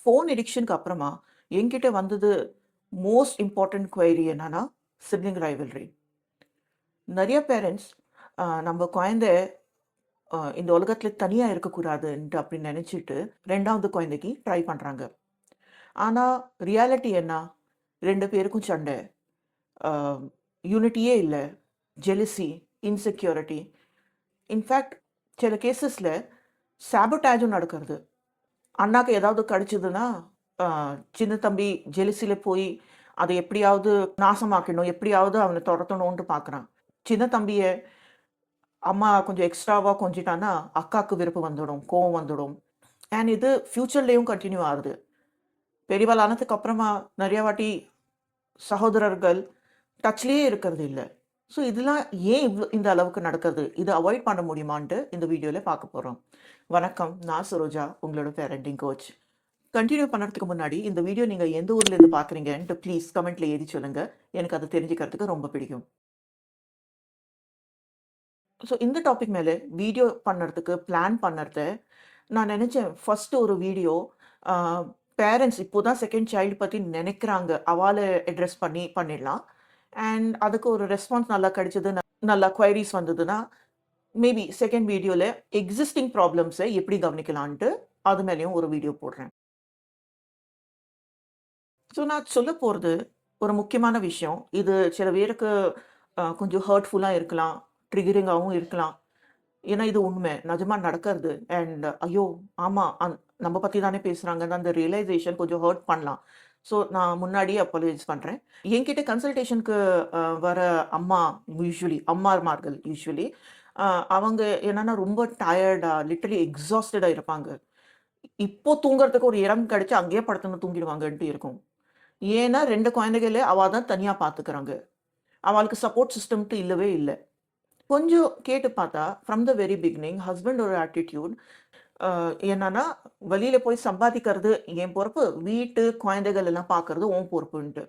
Phone எடிக்ஷனுக்கு அப்புறமா என்கிட்ட வந்தது மோஸ்ட் இம்பார்ட்டன்ட் குவைரி என்னன்னா சிப்லிங் ரைவல்ரி. நிறைய பேரண்ட்ஸ் நம்ம குழந்தை இந்த உலகத்தில் தனியாக இருக்கக்கூடாதுன்ட்டு அப்படின்னு நினச்சிட்டு ரெண்டாவது குழந்தைக்கு ட்ரை பண்ணுறாங்க. ஆனால் ரியாலிட்டி என்ன? ரெண்டு பேருக்கும் சண்டை, யூனிட்டியே இல்லை, ஜெலிசி, இன்செக்யூரிட்டி. இன்ஃபேக்ட் சில கேசஸில் சாபோட்டேஜும் நடக்கிறது. அண்ணாக்கு ஏதாவது கடிச்சதுன்னா சின்ன தம்பி ஜெலிசியில் போய் அதை எப்படியாவது நாசமாக்கணும், எப்படியாவது அவனை துரத்தணும்னு பார்க்குறான். சின்ன தம்பியை அம்மா கொஞ்சம் எக்ஸ்ட்ராவாக கொஞ்சிட்டான்னா அக்காவுக்கு விருப்பம் வந்துடும், கோவம் வந்துடும். அண்ட் இது ஃப்யூச்சர்லேயும் கண்டினியூ ஆகுது. பெரியவாள் ஆனதுக்கு அப்புறமா நிறைய வாட்டி சகோதரர்கள் டச்லேயே இருக்கிறது இல்லை. ஸோ இதெல்லாம் ஏன் இந்த அளவுக்கு நடக்கிறது? இதை அவாய்ட் பண்ண முடியுமான்ட்டு இந்த வீடியோவில் பார்க்க போகிறோம். வணக்கம், நான் சரோஜா, உங்களோட பேரண்டிங் கோச். கண்டினியூ பண்ணுறதுக்கு முன்னாடி இந்த வீடியோ நீங்கள் எந்த ஊர்லேருந்து பார்க்குறீங்கன்ட்டு ப்ளீஸ் கமெண்ட்டில் எழுதி சொல்லுங்கள். எனக்கு அதை தெரிஞ்சுக்கிறதுக்கு ரொம்ப பிடிக்கும். ஸோ இந்த டாபிக் மேலே வீடியோ பண்ணுறதுக்கு பிளான் பண்ணுறத நான் நினச்சேன். ஃபஸ்ட்டு ஒரு வீடியோ பேரண்ட்ஸ் இப்போ தான் செகண்ட் சைல்டு பற்றி நினைக்கிறாங்க, அவளை அட்ரெஸ் பண்ணிடலாம். அண்ட் அதுக்கு ஒரு ரெஸ்பான்ஸ் நல்லா கிடைச்சது, நல்லா குவைரிஸ் வந்ததுன்னா மேபி செகண்ட் வீடியோவில் எக்ஸிஸ்டிங் ப்ராப்ளம்ஸை எப்படி கவனிக்கலான்ட்டு அது மேலேயும் ஒரு வீடியோ போடுறேன். ஸோ நான் சொல்ல போகிறது ஒரு முக்கியமான விஷயம். இது சில பேருக்கு கொஞ்சம் ஹர்ட்ஃபுல்லாக இருக்கலாம், ட்ரிகரிங்காகவும் இருக்கலாம். ஏன்னா இது உண்மை, நிஜமாக நடக்கிறது. அண்ட் ஐயோ ஆமாம், நம்ம பற்றி தானே பேசுகிறாங்கன்னு அந்த ரியலைசேஷன் கொஞ்சம் ஹர்ட் பண்ணலாம். ஸோ நான் முன்னாடியே அப்பாலஜைஸ் பண்ணுறேன். என்கிட்ட கன்சல்டேஷனுக்கு வர அம்மாமார்கள் யூஸ்வலி அவங்க என்னென்னா ரொம்ப டயர்டாக, லிட்டரலி எக்ஸாஸ்டடாக இருப்பாங்க. இப்போ தூங்குறதுக்கு ஒரு இடம் கிடைச்சி அங்கேயே படுத்துன்னு தூங்கிடுவாங்கன்ட்டு இருக்கும். ஏன்னா 2 குழந்தைகளே அவள் தான் தனியாக பார்த்துக்கிறாங்க. அவளுக்கு சப்போர்ட் சிஸ்டம்ட்டு இல்லவே இல்லை. கொஞ்சம் கேட்டு பார்த்தா ஃப்ரம் த வெரி பிகினிங் ஹஸ்பண்டோட ஆட்டிடியூட் என்னன்னா, வெளியில் போய் சம்பாதிக்கிறது என் பொறுப்பு, வீட்டு குழந்தைகள் எல்லாம் பார்க்கறது உன் பொறுப்புன்ட்டு.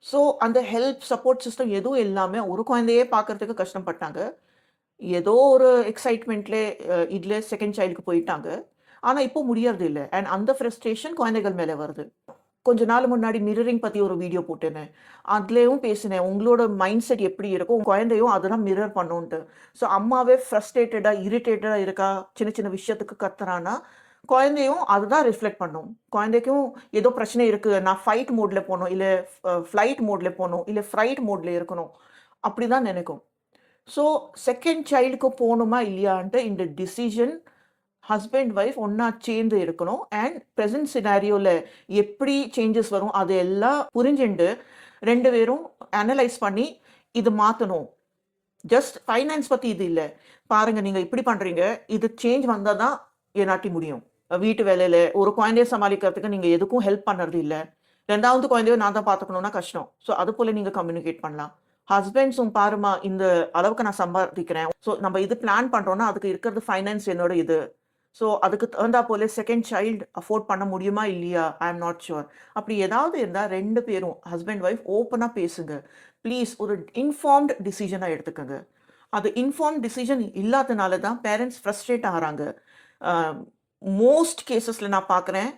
ஸோ அந்த ஹெல்ப் சப்போர்ட் சிஸ்டம் எதுவும் இல்லாமல் ஒரு குழந்தையே பார்க்கறதுக்கு கஷ்டப்பட்டாங்க. ஏதோ ஒரு எக்ஸைட்மெண்ட்லே இதில் செகண்ட் சைல்டுக்கு போயிட்டாங்க. ஆனால் இப்போ முடியறது இல்லை. அண்ட் அந்த ஃப்ரஸ்ட்ரேஷன் குழந்தைகள் மேலே வருது. கொஞ்ச நாள் முன்னாடி மிரரிங் பற்றி ஒரு வீடியோ போட்டேனேன். அதுலேயும் பேசினேன், உங்களோட மைண்ட் செட் எப்படி இருக்கும், உங்கள் குழந்தையும் அதெல்லாம் மிரர் பண்ணுன்ட்டு. ஸோ அம்மாவே ஃப்ரஸ்ட்ரேட்டடாக, இரிட்டேட்டடாக இருக்கா, சின்ன சின்ன விஷயத்துக்கு கத்துறான்னா குழந்தையும் அதுதான் ரிஃப்ளெக்ட் பண்ணும். குழந்தைக்கும் ஏதோ பிரச்சனை இருக்குது, நான் ஃபைட் மோடில் போகணும், இல்லை ஃப்ளைட் மோடில் போகணும், இல்லை ஃப்ரைட் மோடில் இருக்கணும், அப்படி தான் நினைக்கும். ஸோ செகண்ட் சைல்டுக்கு போகணுமா இல்லையான்ட்டு இந்த டிசிஷன் ஹஸ்பண்ட் ஒய்ஃப் ஒன்றா சேர்ந்து இருக்கணும். அண்ட் ப்ரெசன்ட் சினாரியோவில் எப்படி சேஞ்சஸ் வரும் அது எல்லாம் புரிஞ்சுண்டு 2 பேரும் அனலைஸ் பண்ணி இது மாற்றணும். ஜஸ்ட் ஃபைனான்ஸ் பற்றி இது இல்லை. பாருங்கள், நீங்கள் இப்படி பண்ணுறீங்க, இது சேஞ்ச் வந்தால் தான் என்னாட்டி முடியும். வீட்டு வேலையில் ஒரு குழந்தைய சமாளிக்கிறதுக்கு நீங்கள் எதுக்கும் ஹெல்ப் பண்ணுறது இல்லை. 2வது குழந்தைய நான் தான் பார்த்துக்கணுன்னா கஷ்டம். ஸோ அது போல் நீங்கள் கம்யூனிகேட் பண்ணலாம். ஹஸ்பண்ட்ஸும் பாருமா, இந்த அளவுக்கு நான் சம்பாதிக்கிறேன், ஸோ நம்ம இது பிளான் பண்ணுறோன்னா அதுக்கு இருக்கிறது ஃபைனான்ஸ் என்னோட இது. ஸோ அதுக்கு தகுந்தா போல செகண்ட் சைல்டு அஃபோர்ட் பண்ண முடியுமா இல்லையா, ஐ எம் நாட் ஷுர். அப்படி ஏதாவது இருந்தால் 2 பேரும் ஹஸ்பண்ட் ஒய்ஃப் ஓப்பனாக பேசுங்க. ப்ளீஸ் ஒரு இன்ஃபார்ம்டு டிசிஷனாக எடுத்துக்கோங்க. அது இன்ஃபார்ம்ட் டிசிஷன் இல்லாதனால தான் பேரண்ட்ஸ் ஃப்ரஸ்ட்ரேட் ஆகிறாங்க. மோஸ்ட் கேசஸில் நான் பார்க்குறேன்,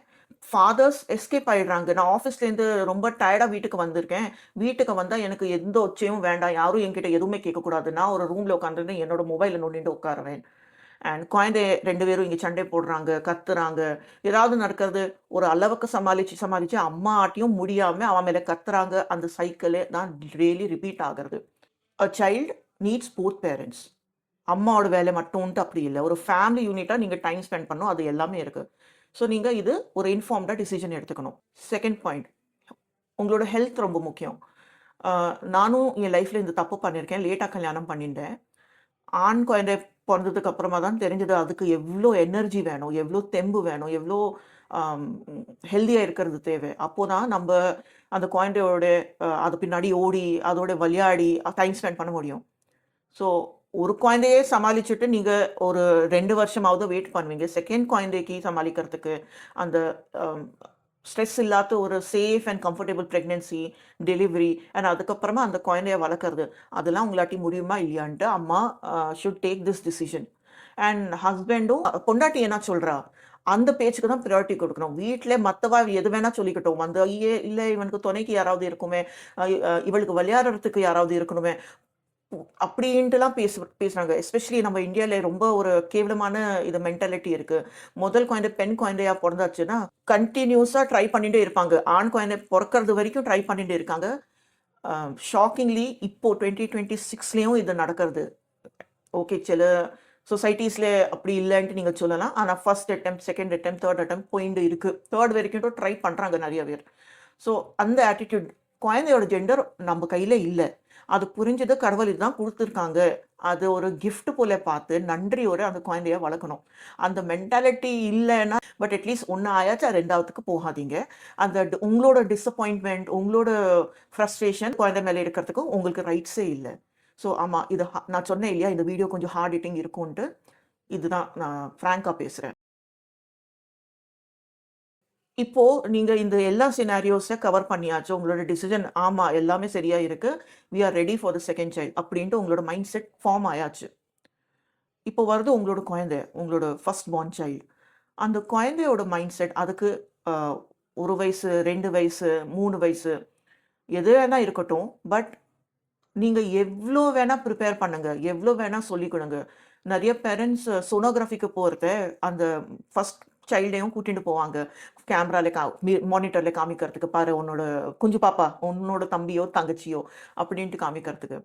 ஃபாதர்ஸ் எஸ்கேப் ஆகிடுறாங்க. நான் ஆஃபீஸ்லேருந்து ரொம்ப டயர்டாக வீட்டுக்கு வந்திருக்கேன், வீட்டுக்கு வந்தால் எனக்கு எந்த ஒச்சையும் வேண்டாம், யாரும் என்கிட்ட எதுவுமே கேட்கக்கூடாது, நான் ஒரு ரூமில் உட்காந்துருந்து என்னோட மொபைலில் நோண்டிட்டு உட்காருவேன். அண்ட் குழந்தை 2 பேரும் இங்கே சண்டை போடுறாங்க, கத்துறாங்க, ஏதாவது நடக்கிறது, ஒரு அளவுக்கு சமாளித்து அம்மா ஆட்டியும் முடியாமல் அவன் மேலே கத்துறாங்க. அந்த சைக்கிளே தான் ரியலி ரிப்பீட் ஆகிறது. அ சைல்டு நீட்ஸ் போத் பேரண்ட்ஸ். அம்மாவோட வேலை மட்டும்ன்ட்டு அப்படி இல்லை, ஒரு ஃபேமிலி யூனிட்டாக நீங்கள் டைம் ஸ்பெண்ட் பண்ணணும், அது எல்லாமே இருக்குது. ஸோ நீங்கள் இது ஒரு இன்ஃபார்ம்டாக டிசிஷன் எடுத்துக்கணும். செகண்ட் பாயிண்ட், உங்களோட ஹெல்த் ரொம்ப முக்கியம். நானும் என் லைஃப்பில் இந்த தப்பு பண்ணியிருக்கேன். லேட்டாக கல்யாணம் பண்ணிட்டேன். ஆண் குழந்தை பிறந்ததுக்கு அப்புறமா தான் தெரிஞ்சது அதுக்கு எவ்வளோ எனர்ஜி வேணும், எவ்வளோ தெம்பு வேணும், எவ்வளோ ஹெல்த்தியாக இருக்கிறது தேவை. அப்போ தான் நம்ம அந்த குழந்தையோட அது பின்னாடி ஓடி அதோட விளையாடி டைம் ஸ்பெண்ட் பண்ண முடியும். ஸோ ஒரு குழந்தையே சமாளிச்சுட்டு நீங்கள் ஒரு 2 வருஷமாவது வெயிட் பண்ணுவீங்க. செகண்ட் குழந்தைக்கு சமாளிக்கிறதுக்கு அந்த ஸ்ட்ரெஸ் இல்லாத ஒரு safe and comfortable pregnancy, delivery and அதுக்கப்புறமா அந்த குழந்தைய வளர்க்குறது, அதெல்லாம் உங்களாட்டி முடியுமா இல்லையான்ட்டு அம்மா should take this decision. And ஹஸ்பண்டும் பொண்டாட்டி என்ன சொல்கிறா, அந்த பேச்சுக்கு தான் பிரையாரிட்டி கொடுக்கணும். வீட்ல மத்தவா எது வேணா சொல்லிக்கட்டும். வந்து இல்ல இவனுக்கு துணைக்கு யாராவது இருக்குமே, இவளுக்கு விளையாடுறதுக்கு யாராவது இருக்கணுமே, அப்படின்ட்டுலாம் பேசுறாங்க. எஸ்பெஷலி நம்ம இந்தியால ரொம்ப ஒரு கேவலமான இது மென்டாலிட்டி இருக்கு. முதல் குழந்தை பெண் குழந்தையா பொறந்தாச்சுன்னா, கன்டினியூஸா ட்ரை பண்ணிட்டே இருப்பாங்க. ஆண் குழந்தை பொறக்கறது வரைக்கும் ட்ரை பண்ணிட்டே இருக்காங்க. ஷாக்கிங்லி இப்போ 2026லயும் இது நடக்கிறது. ஓகே, சில சொசைட்டீஸ்ல அப்படி இல்லன்ட்டு நீங்க சொல்லலாம். ஆனா first attempt, second attempt, third attempt போயிண்டு இருக்கு. தேர்ட் வரைக்கும் ட்ரை பண்றாங்க நெறைய பேர். ஸோ அந்த ஆட்டிட்யூட் குழந்தையோட ஜெண்டர் நம்ம கையில இல்ல. அது புரிஞ்சது கடவுள் இதுதான் குடுத்துருக்காங்க. அது ஒரு கிஃப்ட் போல பார்த்து நன்றியோட அந்த குழந்தைய வளர்க்கணும். அந்த மென்டாலிட்டி இல்லன்னா பட் அட்லீஸ்ட் 1 ஆயாச்சா 2வதுக்கு போகாதீங்க. அந்த உங்களோட டிசப்பாயின்ட்மென்ட், உங்களோட ஃப்ரஸ்ட்ரேஷன் குழந்தை மேல இருக்கிறதுக்கு உங்களுக்கு ரைட்ஸே இல்ல. ஸோ ஆமா, இது நான் சொன்னேன் இல்லையா, இந்த வீடியோ கொஞ்சம் ஹார்ட் ஹிட்டிங் இருக்கும்ன்ட்டு. இதுதான் நான் ஃப்ராங்க்கா பேசுறேன். இப்போ நீங்க இந்த எல்லா சினாரியோஸ கவர் பண்ணியாச்சு. உங்களோட டிசிஷன் ஆமா எல்லாமே சரியா இருக்கு. We are ready for the second child அப்படின்ட்டு உங்களோட மைண்ட் செட் ஃபார்ம் ஆயாச்சு. இப்போ வருது உங்களோட குழந்தை, உங்களோட ஃபர்ஸ்ட் பார்ன் சைல்ட். அந்த குழந்தையோட மைண்ட் செட் அதுக்கு அ 1 வயசு, 2 வயசு, 3 வயசு எது வேணா இருக்கட்டும். பட் நீங்க எவ்ளோ வேணா ப்ரிப்பேர் பண்ணுங்க. எவ்ளோ வேணா சொல்லிக் குடுங்க. நெறைய பேரண்ட்ஸ் சோனோகிராஃபிக்கு போறத அந்த ஃபர்ஸ்ட் சைல்டையும் கூட்டிட்டு போவாங்க. கேமரால மானிட்டர்ல காமிக்கிறதுக்கு, "பாரு உன்னோட குஞ்சு பாப்பா, உன்னோட தம்பியோ, தங்கச்சியோ" அப்படின்ட்டு காமிக்கிறதுக்கு.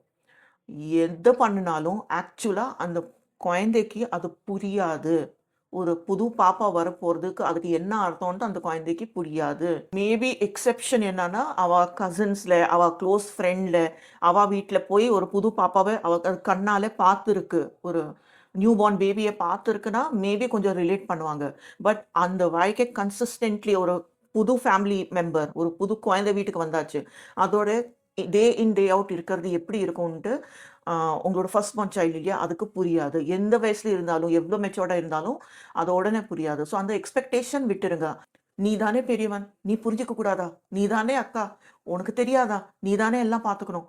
எத பண்ணுனாலும் ஆக்சுவலா அந்த குழந்தைக்கு அது புரியாது. ஒரு புது பாப்பா வரப்போறதுக்கு அதுக்கு என்ன அர்த்தம்ன்ட்டு அந்த குழந்தைக்கு புரியாது. மேபி எக்செப்ஷன் என்னன்னா, அவ கசின்ஸ்ல, அவ குளோஸ் ஃப்ரெண்ட்ல, அவ வீட்ல போய் ஒரு புது பாப்பாவ அவ கண்ணால பார்த்துருக்கு. ஒரு நியூ பார்ன் பேபிய பார்த்துருக்குன்னா, மேபி கொஞ்சம் ரிலேட் பண்ணுவாங்க. பட் அந்த வாழ்க்கை கன்சிஸ்டன்ட்லி ஒரு புது ஃபேமிலி மெம்பர், ஒரு புது குழந்தை வீட்டுக்கு வந்தாச்சு. அதோட டே இன், டே அவுட் இருக்கிறது எப்படி இருக்கும்ன்ட்டு, உங்களோட ஃபர்ஸ்ட் பார்ன் சைல்டு இல்லையா? அதுக்கு புரியாது. எந்த வயசுல இருந்தாலும், எவ்ளோ மெச்சூர்டா இருந்தாலும், அது உடனே புரியாது. ஸோ அந்த எக்ஸ்பெக்டேஷன் விட்டுருங்க. "நீ தானே பெரியவன், நீ புரிஞ்சுக்க கூடாதா? நீ தானே அக்கா, உனக்கு தெரியாதா? நீ தானே எல்லாம் பார்த்துக்கணும்."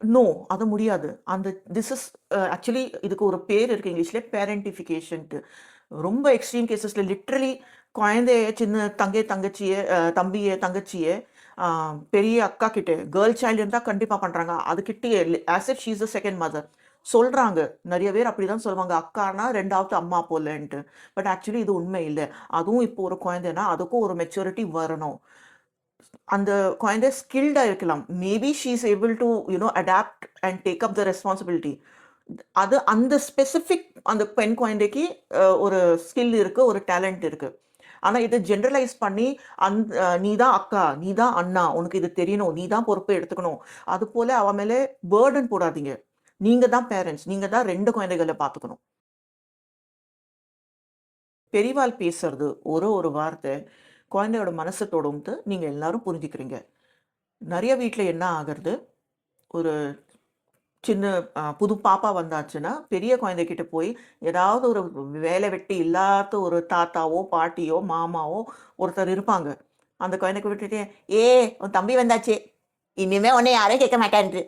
நோ, அது முடியாது. அந்த திஸ் இஸ் ஆக்சுவலி இதுக்கு ஒரு பேர் இருக்கு இங்கிலீஷ்ல பேரண்டிஃபிகேஷன்ட்டு. ரொம்ப எக்ஸ்ட்ரீம் கேஸஸ்ல லிட்டரலி குழந்தைய சின்ன தங்கச்சிய, தம்பிய, தங்கச்சிய அ பெரிய அக்கா கிட்ட கேர்ள் சைல்டு இருந்தா கண்டிப்பா பண்றாங்க. அதுகிட்டயே as if she is the second mother சொல்றாங்க. நெறைய பேர் அப்படிதான் சொல்லுவாங்க. அக்கான்னா 2வது அம்மா போலன்ட்டு. பட் ஆக்சுவலி இது உண்மை இல்ல. அதுவும் இப்போ ஒரு குழந்தைன்னா அதுக்கும் ஒரு மெச்சூரிட்டி வரணும். அந்த குழந்தை ஸ்கில்டா இருக்கலாம். Maybe she is able to adapt and take up the responsibility. அது அந்த ஸ்பெசிஃபிக் அந்த பெண் குழந்தைக்கு ஒரு ஸ்கில் இருக்கு, ஒரு டேலண்ட் இருக்கு. ஆனா இத ஜெனரலைஸ் பண்ணி "நீ தான் அக்கா, நீ தான் அண்ணா, உனக்கு இது தெரியணும், நீ தான் பொறுப்பை எடுத்துக்கணும்." அதுபோல அவ மேல பர்டன் போடாதீங்க. நீங்க தான் பேரண்ட்ஸ். நீங்க தான் 2 குழந்தைகள பார்த்துக்கணும். பெரியவாள் பேசுறது ஒரு வார்த்தை குழந்தையோட மனச தொடும்ட்டு நீங்க எல்லாரும் புரிஞ்சுக்கிறீங்க. நெறைய வீட்ல என்ன ஆகுறது, ஒரு சின்ன புது பாப்பா வந்தாச்சுன்னா, பெரிய குழந்தைகிட்ட போய் ஏதாவது ஒரு வேலை வெட்டி இல்லாத ஒரு தாத்தாவோ, பாட்டியோ, மாமாவோ ஒருத்தர் இருப்பாங்க. அந்த குழந்தைக்கு விட்டுட்டு, "ஏ உன் தம்பி வந்தாச்சு. இனிமே உன்ன யாரும் கேட்க மாட்டான்ட்டு."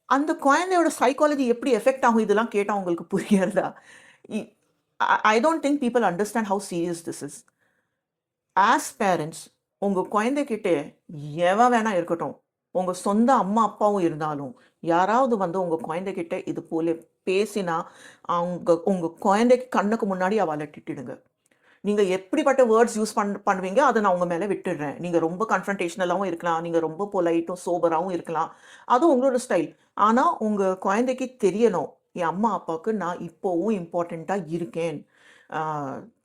அந்த குழந்தையோட சைக்காலஜி எப்படி எஃபெக்ட் ஆகும் இதெல்லாம் கேட்டா உங்களுக்கு புரியறதா? இ I don't think people understand how serious this is. As parents உங்க குழந்தைகிட்ட எவன் வேணா இருக்கட்டும். உங்க சொந்த அம்மா, அப்பாவும் இருந்தாலும், யாராவது வந்து உங்க குழந்தைகிட்ட இது போல பேசினா, உங்க குழந்தைக்கு கண்ணுக்கு முன்னாடி அவள திட்டிடுங்க. நீங்க எப்படிப்பட்ட வேர்ட்ஸ் யூஸ் பண்ணுவீங்க, அத நான் உங்க மேல விட்டுடுறேன். நீங்க ரொம்ப கன்ஃபரன்டேஷனலாவும் இருக்கலாம். நீங்க ரொம்ப பொலைட்டும், சோபராவும் இருக்கலாம். அது உங்களோட ஸ்டைல். ஆனா, உங்க குழந்தைக்கு தெரியணும். என் அம்மா, அப்பாவுக்கு நான் இப்பவும் இம்பார்ட்டன்ட்டா இருக்கேன். ஆ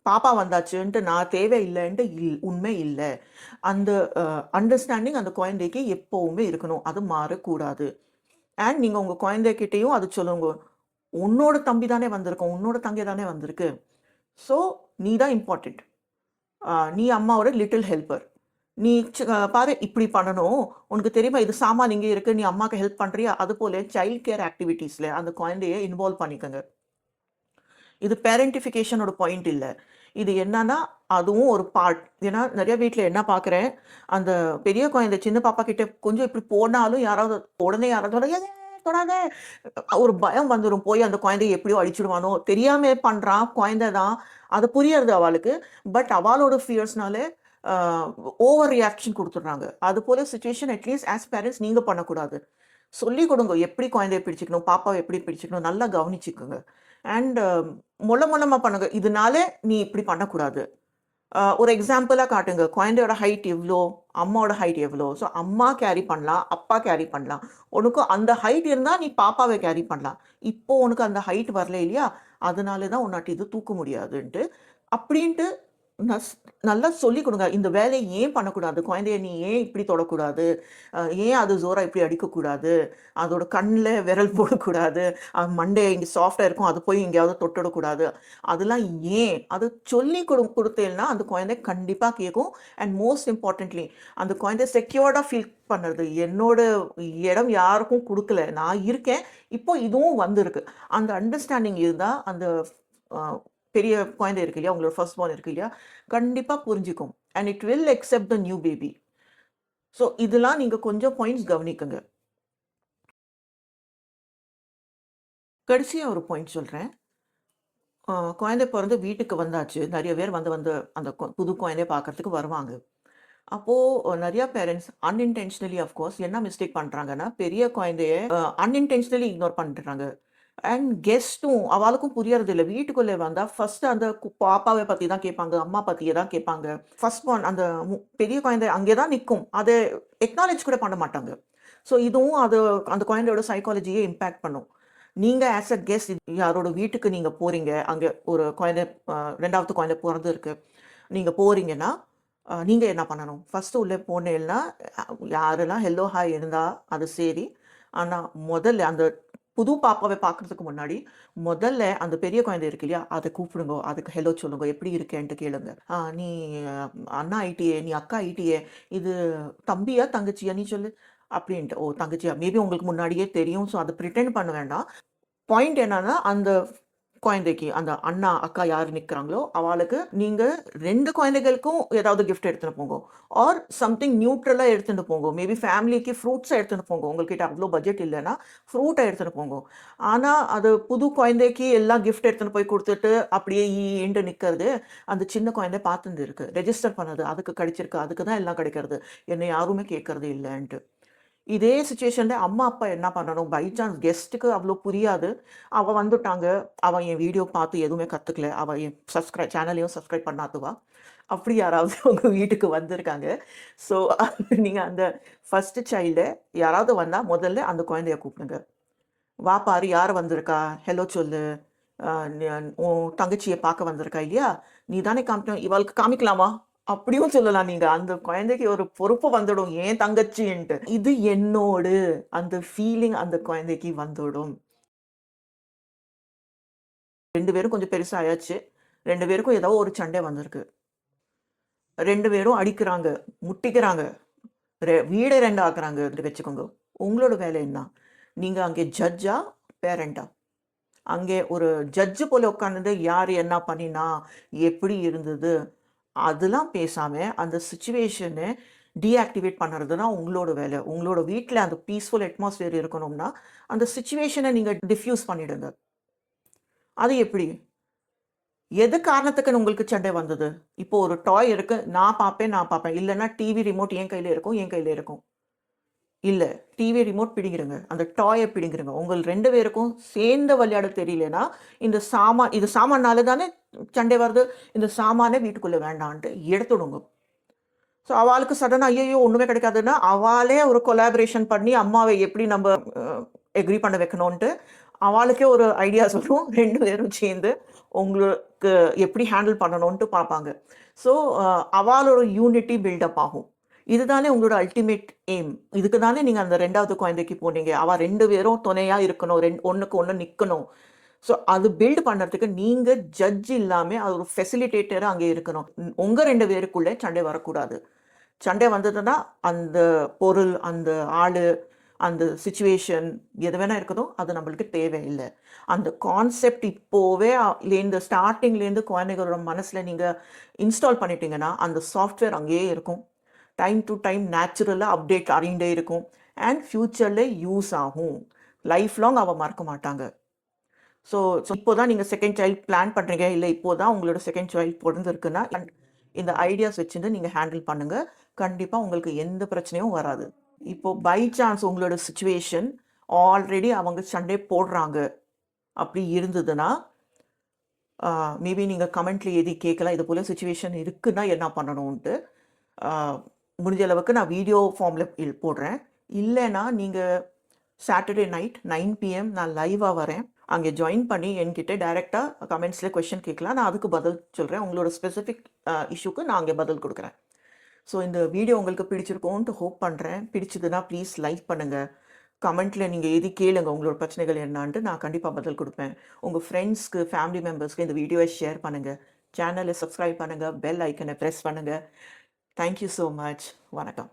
பாப்பா வந்தாச்சுன்ட்டு நான் தேவையில்லன்ட்டு உண்மை இல்ல. அந்த அ அண்டர்ஸ்டாண்டிங் அந்த குழந்தைக்கு எப்பவுமே இருக்கணும். அது மாறக்கூடாது. அண்ட் நீங்க உங்க குழந்தைகிட்டயும் அது சொல்லுங்க. உன்னோட தம்பி தானே வந்திருக்கும். உன்னோட தங்கை தானே வந்திருக்கு. ஸோ, நீ தான் இம்பார்ட்டன்ட். நீ அம்மாவோட லிட்டில் ஹெல்ப்பர். நீ பாரு இப்படி பண்ணணும். உனக்கு தெரியுமா இது சாமான் இங்க இருக்கு. நீ அம்மாக்கு ஹெல்ப் பண்றியா? அதுபோல சைல்ட் கேர் ஆக்டிவிட்டீஸ்ல அந்த குழந்தைய இன்வால்வ் பண்ணிக்கங்க. இது பேரண்டிஃபிகேஷனோட பாயிண்ட் இல்ல. இது என்னன்னா, அதுவும் ஒரு பார்ட். ஏன்னா நெறைய வீட்ல என்ன பார்க்குறேன், அந்த பெரிய குழந்தை சின்ன பாப்பா கிட்ட கொஞ்சம் இப்படி போனாலும் யாராவது உடனே யாராவது "ஏய் தொடாத ஒரு பயம் வந்துரும். போய் அந்த குழந்தைய எப்படியோ அடிச்சுடுவானோ! தெரியாம பண்றான். குழந்தை தான். அது புரியறது அவளுக்கு. பட் அவளோட ஃபியர்ஸ்னால அ ஓவர் ரியாக்ஷன் குடுத்துடுறாங்க. அதுபோல சிச்சுவேஷன் அட்லீஸ்ட் ஆஸ் பேரண்ட்ஸ் நீங்க பண்ணக்கூடாது. சொல்லிக் கொடுங்க. எப்படி குழந்தைய பிடிச்சுக்கணும், பாப்பாவ எப்படி பிடிச்சுக்கணும், நல்லா கவனிச்சுக்கங்க. அண்ட் மொள்ள மொல்லமா பண்ணுங்க. இதனால நீ இப்படி பண்ணக்கூடாது. ஒரு எக்ஸாம்பிளா காட்டுங்க. குழந்தையோட ஹைட் இவ்ளோ, அம்மாவோட ஹைட் எவ்ளோ. ஸோ அம்மா கேரி பண்ணலாம், அப்பா கேரி பண்ணலாம். உனக்கு அந்த ஹைட் இருந்தா நீ பாப்பாவ கேரி பண்ணலாம். இப்போ உனக்கு அந்த ஹைட் வரல இல்லையா? அதனால தான் உன்னாட்ட இது தூக்க முடியாதுன்ட்டு. அப்படின்ட்டு நஸ் நல்லா சொல்லிக் குடுங்க. இந்த வேலைய ஏன் பண்ணக்கூடாது? குழந்தைய நீ ஏன் இப்படி தொடக்கூடாது? ஏன் அது ஜோரா இப்படி அடிக்கக்கூடாது? அதோட கண்ல விரல் போடக்கூடாது. மண்டை இங்க சாஃப்ட்டா இருக்கும். அது போய் எங்கேயாவது தொட்டுடக்கூடாது. அதெல்லாம் ஏன்? அது சொல்லிக் குடுத்தேன்னா, அந்த குழந்தை கண்டிப்பா கேட்கும். அண்ட் மோஸ்ட் இம்பார்ட்டன்ட்லி அந்த குழந்தை செக்யூர்டா ஃபீல் பண்ணுறது. என்னோட இடம் யாருக்கும் குடுக்கல. நான் இருக்கேன். இப்போ இதுவும் வந்திருக்கு. அந்த அண்டர்ஸ்டாண்டிங் இருந்தா, அந்த அ பெரிய குழந்தை இருக்கு இல்லையா? உங்களோட ஃபர்ஸ்ட் பார்ன் இருக்கு இல்லையா? கண்டிப்பா புரிஞ்சுக்கும். And it will accept the new baby. So இதெல்லாம் நீங்க கொஞ்சம் பாயிண்ட்ஸ் கவனிக்குங்க. கடைசியா ஒரு பாயிண்ட் சொல்றேன். குழந்தை பொறந்து வீட்டுக்கு வந்தாச்சு. நெறைய பேர் வந்து வந்து அந்த புது குழந்தைய பார்க்கறதுக்கு வருவாங்க. அப்போ நெறைய பேரண்ட்ஸ் அன்இன்டென்ஷனலி ஆஃப் கோர்ஸ் என்ன மிஸ்டேக் பண்றாங்கன்னா, பெரிய குழந்தைய அன்இன்டென்ஷனலி இக்னோர் பண்றாங்க. அண்ட் கெஸ்ட்டும் அவளுக்கும் புரியறதில்ல. வீட்டுக்குள்ள வந்தா ஃபர்ஸ்ட் அந்த பாப்பாவ பத்தி தான் கேட்பாங்க. அம்மா பத்தியே தான் கேட்பாங்க. ஃபர்ஸ்ட் ஒன் அந்த பெரிய குழந்தை அங்கே தான் நிக்கும். அத எக்னாலஜ் கூட பண்ண மாட்டாங்க. ஸோ இதுவும் அந்த குழந்தையோட சைக்காலஜியே இம்பாக்ட் பண்ணும். நீங்க ஆஸ் அ கெஸ்ட் யாரோட வீட்டுக்கு நீங்க போறீங்க. அங்க ஒரு குழந்தை 2வது குழந்தை பொறந்திருக்கு. நீங்க போறீங்கன்னா, நீங்க என்ன பண்ணணும்? ஃபர்ஸ்ட்டு உள்ள போனேன்னா, அ யாரெல்லாம் ஹெல்லோ, ஹாய் இருந்தா அது சரி. ஆனா முதல்ல அந்த புது பாப்பாவ பார்க்கறதுக்கு முன்னாடி, முதல்ல அந்த பெரிய குழந்தை இருக்கு இல்லையா? அத கூப்பிடுங்கோ. அதுக்கு ஹெலோ சொல்லுங்க. எப்படி இருக்கேன்ட்டு கேளுங்க. நீ அண்ணா ஆயிட்டியே, நீ அக்கா ஆயிட்டியே, இது தம்பியா? தங்கச்சியா? நீ சொல்லு. அப்படின்ட்டு. ஓ! தங்கச்சியா? மேபி உங்களுக்கு முன்னாடியே தெரியும். ஸோ அத பிரிட்டெண்ட் பண்ண வேண்டாம். பாயிண்ட் என்னன்னா, அந்த குழந்தைக்கு, அந்த அண்ணா, அக்கா யார் நிக்கிறாங்களோ, அவாளுக்கு நீங்க 2 குழந்தைகளுக்கும் ஏதாவது கிஃப்ட் எடுத்துட்டு போங்க. ஆர் சம்திங் நியூட்ரலா எடுத்துட்டு போங்க. மேபி ஃபேமிலிக்கு ஃப்ரூட்ஸா எடுத்துட்டு போங்க. உங்ககிட்ட அவ்ளோ பட்ஜெட் இல்லன்னா, ஃப்ரூட்டா எடுத்துட்டு போங்க. ஆனா, அது புது குழந்தைக்கு எல்லாம் கிஃப்ட் எடுத்துட்டு போய் குடுத்துட்டு, அப்படியே ஈன்ட்டு நிக்கிறது, அந்த சின்ன குழந்தை பார்த்துண்டு இருக்கு. ரெஜிஸ்டர் பண்ணுது. அதுக்கு கிடைச்சிருக்கு. அதுக்கு தான் எல்லாம் கிடைக்கிறது. என்ன யாருமே கேட்கறது இல்லன்ட்டு. இதே சிச்சுவேஷன்ல அம்மா, அப்பா என்ன பண்ணணும்? பை சான்ஸ் கெஸ்ட்டுக்கு அவ்ளோ புரியாது. அவ வந்துட்டாங்க. அவ என் வீடியோ பார்த்து எதுவுமே கத்துக்கல. அவ என் சேனலையும் சப்ஸ்கிரைப் பண்ணாதவா. அப்படி யாராவது உங்க வீட்டுக்கு வந்திருக்காங்க. ஸோ நீங்க அந்த ஃபர்ஸ்ட் சைல்ட யாராவது வந்தா முதல்ல அந்த குழந்தைய கூப்பிடுங்க. "வா பாரு யார் வந்திருக்கா? ஹலோ சொல்லு. அ ந உன் தங்கச்சிய பார்க்க வந்திருக்கா இல்லையா? நீ தானே காமிக்கணும். இவளுக்கு காமிக்கலாமா?" அப்படியும் சொல்லலாம் நீங்க. அந்த குழந்தைக்கு ஒரு பொறுப்பு வந்துடும். என் தங்கச்சின்ட்டு. இது என்னோடு அந்த ஃபீலிங் அந்த குழந்தைக்கு வந்துடும். 2 பேரும் கொஞ்சம் பெருசா ஆயாச்சு. 2 பேருக்கும் ஏதோ ஒரு சண்டை வந்திருக்கு. 2 பேரும் அடிக்கிறாங்க, முட்டிக்கிறாங்க. வீட 2 ஆக்குறாங்க வச்சுக்கோங்க. உங்களோட வேலை என்ன? நீங்க அங்கே ஜட்ஜா? பேரண்டா? அங்கே ஒரு ஜட்ஜ் போல உட்கார்ந்துட்டு யார் என்ன பண்ணினா? எப்படி இருந்தது? அதெல்லாம் பேசாம, அந்த சிச்சுவேஷன டீஆக்டிவேட் பண்ணுறது தான் உங்களோட வேலை. உங்களோட வீட்ல அந்த பீஸ்ஃபுல் அட்மாஸ்பியர் இருக்கணும்னா, அந்த சிச்சுவேஷன நீங்க டிஃப்யூஸ் பண்ணிடுங்க. அது எப்படி? எது காரணத்துக்குன்னு உங்களுக்கு சண்டை வந்தது? இப்போ ஒரு டாய் இருக்கு. நான் பார்ப்பேன். இல்லன்னா டிவி ரிமோட் என் கையில இருக்கும், என் கையில இருக்கும். இல்ல. டிவி ரிமோட் பிடுங்கிருங்க. அந்த டாய பிடுங்கிருங்க. உங்கள் 2 பேருக்கும் சேர்ந்து விளையாட தெரியலன்னா, இது சாமான்னால தானே சண்டை வருது. இந்த சாமான வீட்டுக்குள்ள வேண்டான்ட்டு எடுத்துடுங்க. ஸோ அவாளுக்கு சடனா ஐய்யய்யோ! ஒண்ணுமே கிடைக்காதுன்னா, அவாளே ஒரு கொலாபரேஷன் பண்ணி அம்மாவ எப்படி நம்ப அ எக்ரி பண்ண வைக்கணுன்ட்டு, அவாளுக்கே ஒரு ஐடியாஸ் வரும். 2 பேரும் சேர்ந்து உங்களுக்கு எப்படி ஹேண்டில் பண்ணணுன்ட்டு பார்ப்பாங்க. ஸோ அவாளோட யூனிட்டி பில்டப் ஆகும். இதுதானே உங்களோட அல்டிமேட் எய்ம். இதுக்கு தானே நீங்க அந்த 2வது குழந்தைக்கு போனீங்க. அவ 2 பேரும் துணையா இருக்கணும். ஒண்ணுக்கு ஒண்ணு நிக்கணும். ஸோ அது பில்ட் பண்றதுக்கு நீங்க ஜட்ஜ் இல்லாம, அது ஒரு ஃபெசிலிட்டேட்டரா அங்கே இருக்கணும். உங்க 2 பேருக்குள்ள சண்டை வரக்கூடாது. சண்டை வந்ததுன்னா, அந்த பொருள், அந்த ஆளு, அந்த சிச்சுவேஷன் எது வேணா இருக்கட்டும், அது நம்மளுக்கு தேவையில்ல. அந்த கான்செப்ட் இப்போவே லேருந்து ஸ்டார்ட்டிங்லேருந்து குழந்தைகளோட மனசுல நீங்க இன்ஸ்டால் பண்ணிட்டீங்கன்னா, அந்த சாஃப்ட்வேர் அங்கேயே இருக்கும். டைம் டூ டைம் நேச்சுரலா அப்டேட் ஆயிண்டே இருக்கும். அண்ட் ஃபியூச்சர்ல யூஸ் ஆகும். லைஃப் லாங் அவ மறக்க மாட்டாங்க. ஸோ இப்போ தான் நீங்க செகண்ட் சைல்ட் பிளான் பண்றீங்க, இல்ல இப்போ தான் உங்களோட செகண்ட் சைல்ட் பொறந்திருக்குன்னா, இந்த ஐடியாஸ் வச்சுட்டு நீங்க ஹேண்டில் பண்ணுங்க. கண்டிப்பா உங்களுக்கு எந்த பிரச்சனையும் வராது. இப்போ பை சான்ஸ் உங்களோட சிச்சுவேஷன் ஆல்ரெடி அவங்க சண்டை போடுறாங்க அப்படி இருந்ததுன்னா, மேபி நீங்க கமெண்ட்ல எழுதி கேட்கலாம். இது போல சிச்சுவேஷன் இருக்குன்னா என்ன பண்ணணுன்ட்டு. ஆ முடிஞ்ச அளவுக்கு நான் வீடியோ ஃபார்ம்ல போடுறேன். இல்லன்னா நீங்க சாட்டர்டே நைட் 9 பிஎம் நான் லைவா வரேன். அங்கே ஜாயின் பண்ணி என்கிட்ட டைரக்ட்டா கமெண்ட்ஸ்ல கொஸ்டின் கேட்கலாம். நான் அதுக்கு பதில் சொல்றேன். உங்களோட ஸ்பெசிஃபிக் இஷ்யூக்கு நான் அங்கே பதில் குடுக்குறேன். ஸோ இந்த வீடியோ உங்களுக்கு பிடிச்சிருக்கும்ன்ட்டு ஹோப் பண்றேன். பிடிச்சதுன்னா ப்ளீஸ் லைக் பண்ணுங்க. கமெண்ட்ல நீங்க எழுதி கேளுங்க உங்களோட பிரச்சனைகள் என்னான்ட்டு. நான் கண்டிப்பா பதில் குடுப்பேன். உங்க ஃப்ரெண்ட்ஸ்க்கு, ஃபேமிலி மெம்பர்ஸ்க்கு இந்த வீடியோவ ஷேர் பண்ணுங்க. சேனல சப்ஸ்கிரைப் பண்ணுங்க. பெல் ஐக்கன பிரஸ் பண்ணுங்க. Thank you so much. வணக்கம்.